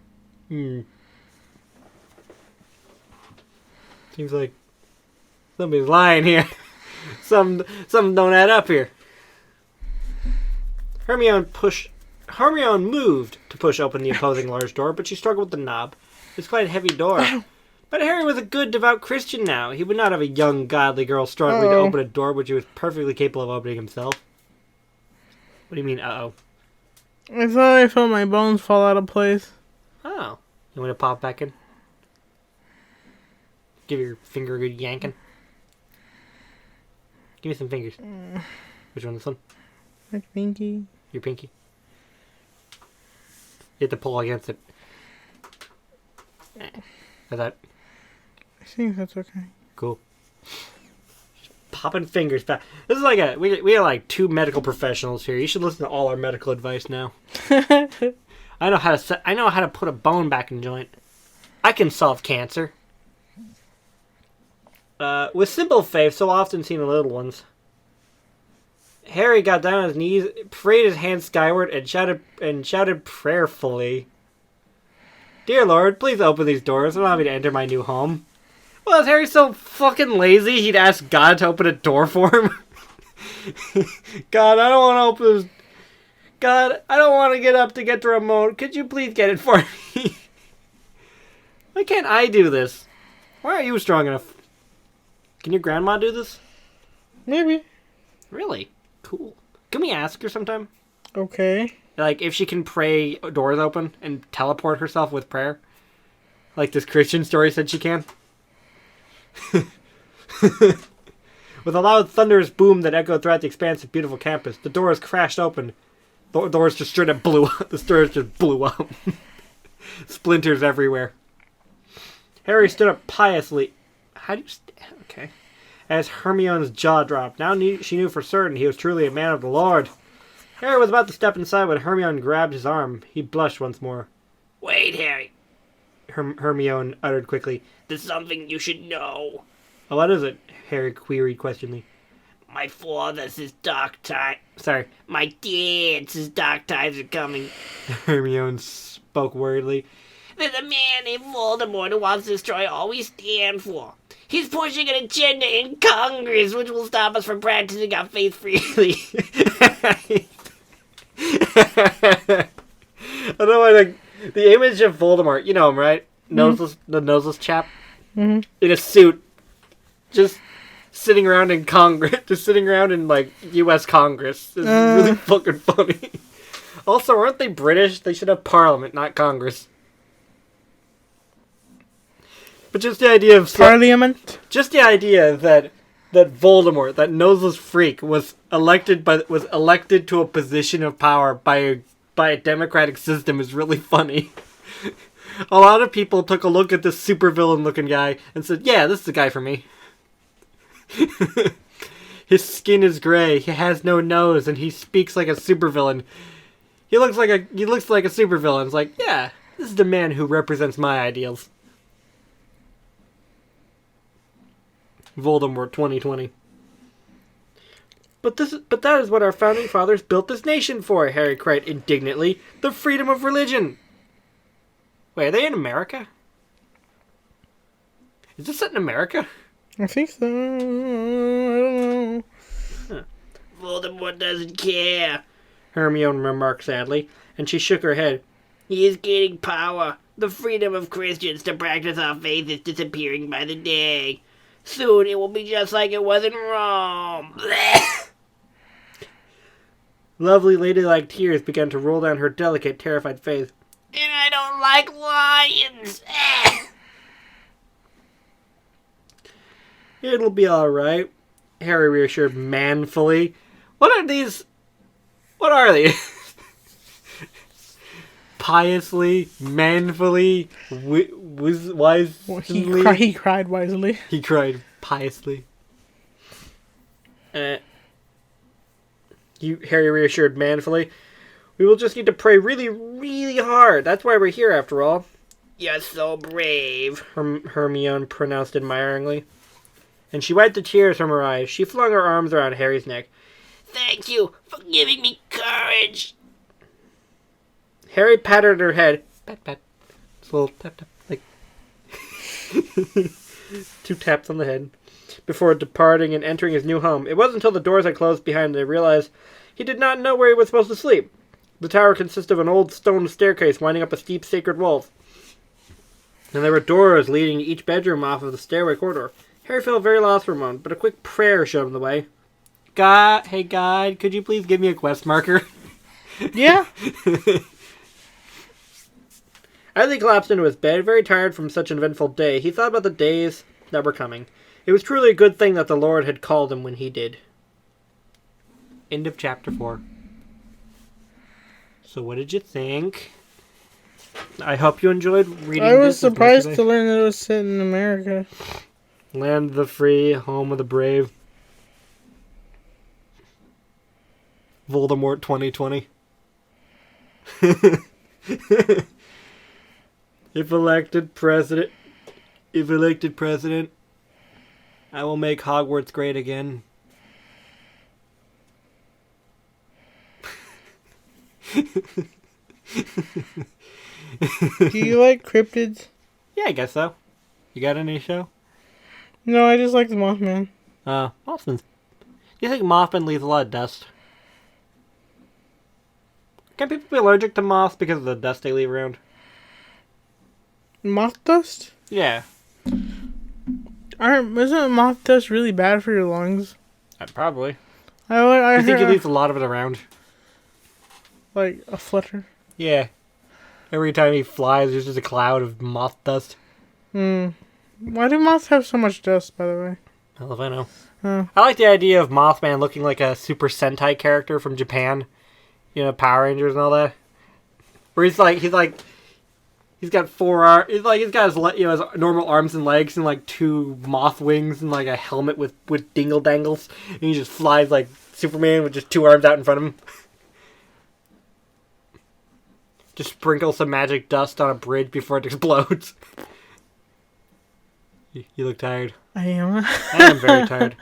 Seems like somebody's lying here. Something don't add up here. Hermione moved to push open the imposing large door, but she struggled with the knob. It's quite a heavy door. But Harry was a good, devout Christian now. He would not have a young, godly girl struggling to open a door which he was perfectly capable of opening himself. What do you mean, uh-oh? I thought I felt my bones fall out of place. Oh. You want to pop back in? Give your finger a good yanking. Give me some fingers. Which one? This one? My pinky. Your pinky. You have to pull against it. How's that? I think that's okay. Cool. Just popping fingers back. This is like we are like two medical professionals here. You should listen to all our medical advice now. I know how to put a bone back in joint. I can solve cancer. With simple faith, so often seen in little ones. Harry got down on his knees, prayed his hands skyward, and shouted prayerfully, "Dear Lord, please open these doors. Allow me to enter my new home." Well, is Harry so fucking lazy he'd ask God to open a door for him? God, I don't want to open this. God, I don't want to get up to get the remote. Could you please get it for me? Why can't I do this? Why aren't you strong enough? Can your grandma do this? Maybe. Really? Cool. Can we ask her sometime? Okay. Like, if she can pray doors open and teleport herself with prayer? Like this Christian story said she can? With a loud thunderous boom that echoed throughout the expansive, beautiful campus, the doors crashed open. The doors just straight up blew up. The doors just blew up. Splinters everywhere. Harry stood up piously. How do you... Okay. As Hermione's jaw dropped. Now she knew for certain he was truly a man of the Lord. Harry was about to step inside when Hermione grabbed his arm. He blushed once more. Wait, Harry. Hermione uttered quickly. There's something you should know. Oh, what is it? Harry queried questioningly. My father says dark time. Sorry. My dad says dark times are coming. Hermione spoke worriedly. There's a man named Voldemort who wants to destroy all we stand for. He's pushing an agenda in Congress which will stop us from practicing our faith freely. I don't know why, like, the image of Voldemort, you know him, right? Noseless, the noseless chap. Mm-hmm. In a suit. Just sitting around in Congress. Just sitting around in, like, U.S. Congress. It's really fucking funny. Also, aren't they British? They should have Parliament, not Congress. But just the idea of... Parliament? Just the idea that Voldemort, that noseless freak, was elected to a position of power by a democratic system is really funny. A lot of people took a look at this supervillain looking guy and said, yeah, this is the guy for me. His skin is gray, he has no nose, and he speaks like a supervillain. He looks like a supervillain. It's like, yeah, this is the man who represents my ideals. Voldemort 2020. But that is what our founding fathers built this nation for, Harry cried indignantly. The freedom of religion. Wait, are they in America? Is this set in America? I think so. I don't know. Huh. Voldemort doesn't care. Hermione remarked sadly, and she shook her head. He is gaining power. The freedom of Christians to practice our faith is disappearing by the day. Soon it will be just like it was in Rome. Lovely ladylike tears began to roll down her delicate, terrified face. And I don't like lions. It'll be alright, Harry reassured manfully. What are these? What are they? Piously, manfully, wisely. He cried wisely. He cried piously. Harry reassured manfully. We will just need to pray really, really hard. That's why we're here, after all. You're so brave, Hermione pronounced admiringly. And she wiped the tears from her eyes. She flung her arms around Harry's neck. Thank you for giving me courage. Harry patted her head. Pat, pat. Just a little tap, tap. Like 2 taps on the head. Before departing and entering his new home. It wasn't until the doors had closed behind him that he realized he did not know where he was supposed to sleep. The tower consisted of an old stone staircase winding up a steep sacred wall. And there were doors leading to each bedroom off of the stairway corridor. Harry felt very lost for a moment, but a quick prayer showed him the way. Hey God, could you please give me a quest marker? Yeah. As he collapsed into his bed, very tired from such an eventful day, he thought about the days that were coming. It was truly a good thing that the Lord had called him when he did. End of chapter 4. So what did you think? I hope you enjoyed reading this. I was surprised to learn that it was set in America. Land of the free, home of the brave. Voldemort 2020. If elected president, I will make Hogwarts great again. Do you like cryptids? Yeah, I guess so. You got any show? No, I just like the Mothman. Mothman's. You think Mothman leaves a lot of dust? Can people be allergic to moths because of the dust they leave around? Moth dust? Yeah. Isn't moth dust really bad for your lungs? Probably. I I think he heard, leaves a lot of it around. like a flutter. Yeah. Every time he flies, there's just a cloud of moth dust. Why do moths have so much dust, by the way? Hell if I know. Oh. I like the idea of Mothman looking like a Super Sentai character from Japan. You know, Power Rangers and all that. Where he's got 4 arms. He's got his normal arms and legs and like 2 moth wings and like a helmet with dingle dangles. And he just flies like Superman with just 2 arms out in front of him. Just sprinkle some magic dust on a bridge before it explodes. You look tired. I am. I am very tired.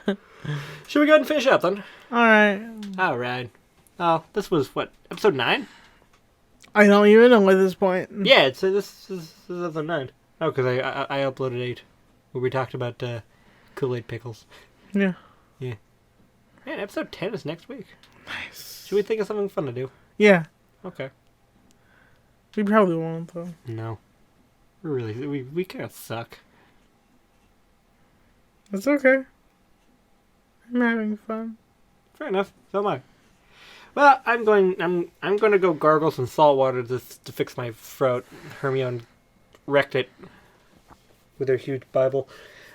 Should we go ahead and finish up then? Alright. Alright. Oh, this was what, episode 9? I don't even know at this point. Yeah, this is episode 9. Oh, because I uploaded 8, where we talked about Kool-Aid pickles. Yeah. Yeah. Man, episode 10 is next week. Nice. Should we think of something fun to do? Yeah. Okay. We probably won't, though. No. We kind of suck. It's okay. I'm having fun. Fair enough. So am I. Well, I'm going to go gargle some salt water to fix my throat. Hermione wrecked it with her huge Bible.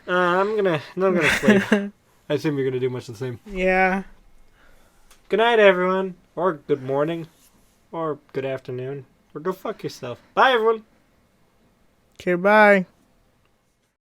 I'm gonna sleep. I assume you're gonna do much the same. Yeah. Good night, everyone, or good morning, or good afternoon, or go fuck yourself. Bye, everyone. Okay, bye.